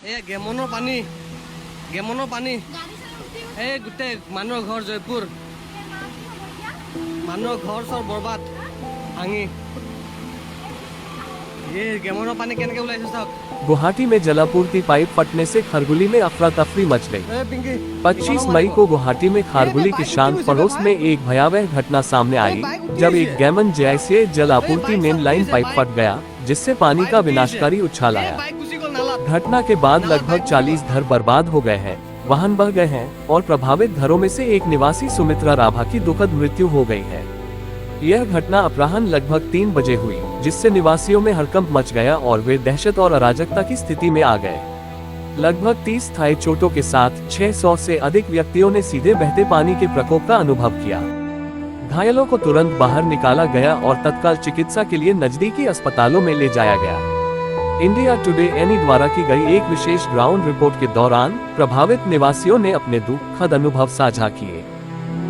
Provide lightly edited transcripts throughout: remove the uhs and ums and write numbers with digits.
গেমনৰ পানী এই গোটেই মানুহৰ ঘৰ জয়পুৰ মানুহৰ ঘৰ চৰ বৰবাদ ভাঙি गेमोनो पानी केनके उलाइছে চাওক। गुवाहाटी में जलापूर्ति पाइप फटने से खरगुली में अफरा तफरी मच गई। 25 मई को गुवाहाटी में खारगुली के शांत पड़ोस में एक भयावह घटना सामने आई जब एक गैमन जैसे जल आपूर्ति मेन लाइन पाइप फट गया जिससे पानी का विनाशकारी उछाल आया। घटना के बाद लगभग 40 घर बर्बाद हो गए हैं, वाहन बह गए हैं और प्रभावित घरों में से एक निवासी सुमित्रा राभा की दुखद मृत्यु हो गई है। यह घटना अपराह्न लगभग 3 बजे हुई जिससे निवासियों में हड़कंप मच गया और वे दहशत और अराजकता की स्थिति में आ गए। लगभग 30 स्थायी चोटों के साथ 600 से अधिक व्यक्तियों ने सीधे बहते पानी के प्रकोप का अनुभव किया। घायलों को तुरंत बाहर निकाला गया और तत्काल चिकित्सा के लिए नजदीकी अस्पतालों में ले जाया गया। इंडिया टुडे एनी द्वारा की गई एक विशेष ग्राउंड रिपोर्ट के दौरान प्रभावित निवासियों ने अपने दुखद अनुभव साझा किए।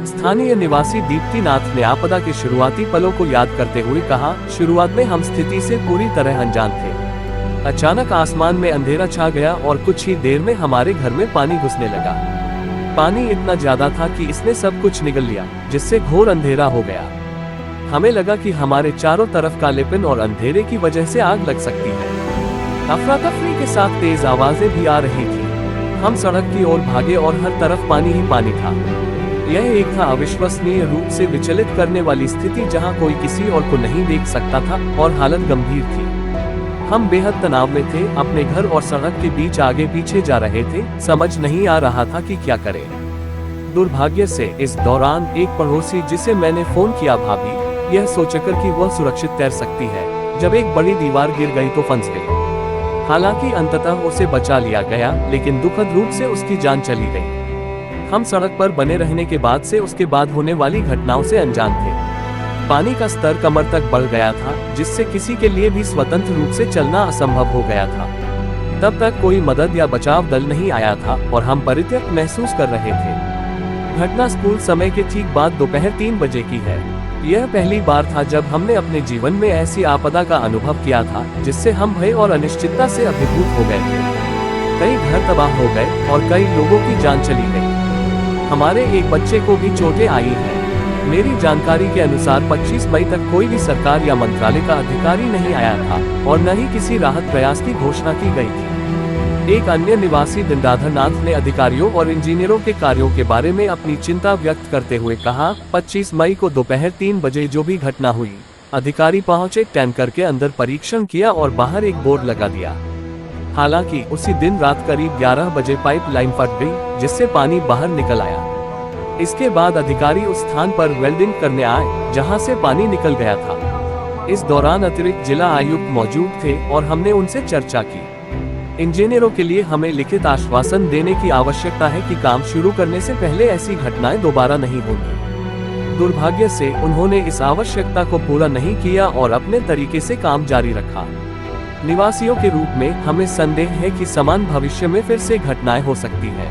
स्थानीय निवासी दीप्ति नाथ ने आपदा के शुरुआती पलों को याद करते हुए कहा, शुरुआत में हम स्थिति से पूरी तरह अनजान थे। अचानक आसमान में अंधेरा छा गया और कुछ ही देर में हमारे घर में पानी घुसने लगा। पानी इतना ज्यादा था कि इसने सब कुछ निगल लिया जिससे घोर अंधेरा हो गया। हमें लगा कि हमारे चारों तरफ कालेपन और अंधेरे की वजह से आग लग सकती है। अफरा तफरी के साथ तेज आवाजें भी आ रही थी। हम सड़क की ओर भागे और हर तरफ पानी ही पानी था। यह एक था अविश्वसनीय रूप से विचलित करने वाली स्थिति जहां कोई किसी और को नहीं देख सकता था और हालत गंभीर थी। हम बेहद तनाव में थे, अपने घर और सड़क के बीच आगे पीछे जा रहे थे, समझ नहीं आ रहा था कि क्या करें। दुर्भाग्य से इस दौरान एक पड़ोसी जिसे मैंने फोन किया भाभी, यह सोचकर कि वह सुरक्षित तैर सकती है, जब एक बड़ी दीवार गिर गई तो फंस गई। हालांकि अंततः उसे बचा लिया गया, लेकिन दुखद रूप से उसकी जान चली गई। हम सड़क पर बने रहने के बाद से उसके बाद होने वाली घटनाओं से अनजान थे। पानी का स्तर कमर तक बढ़ गया था जिससे किसी के लिए भी स्वतंत्र रूप से चलना असंभव हो गया था। तब तक कोई मदद या बचाव दल नहीं आया था और हम परित्यक्त महसूस कर रहे थे। घटना स्कूल समय के ठीक बाद दोपहर 3 बजे की है। यह पहली बार था जब हमने अपने जीवन में ऐसी आपदा का अनुभव किया था जिससे हम भय और अनिश्चितता से अभिभूत हो गए थे। कई घर तबाह हो गए और कई लोगों की जान चली गई। हमारे एक बच्चे को भी चोटें आई हैं। मेरी जानकारी के अनुसार 25 मई तक कोई भी सरकार या मंत्रालय का अधिकारी नहीं आया था और न ही किसी राहत प्रयास की घोषणा की गई थी। एक अन्य निवासी दिनदाधर नाथ ने अधिकारियों और इंजीनियरों के कार्यों के बारे में अपनी चिंता व्यक्त करते हुए कहा, 25 मई को दोपहर 3 बजे जो भी घटना हुई, अधिकारी पहुंचे, टैंकर के अंदर परीक्षण किया और बाहर एक बोर्ड लगा दिया। हालांकि उसी दिन रात करीब 11 बजे पाइप लाइन फट गई जिससे पानी बाहर निकल आया। इसके बाद अधिकारी उस स्थान पर वेल्डिंग करने आए जहां से पानी निकल गया था। इस दौरान अतिरिक्त जिला आयुक्त मौजूद थे और हमने उनसे चर्चा की। इंजीनियरों के लिए हमें लिखित आश्वासन देने की आवश्यकता है कि काम शुरू करने से पहले ऐसी घटनाएं दोबारा नहीं होंगी। दुर्भाग्य से उन्होंने इस आवश्यकता को पूरा नहीं किया और अपने तरीके से काम जारी रखा। निवासियों के रूप में हमें संदेह है कि समान भविष्य में फिर से घटनाएं हो सकती है।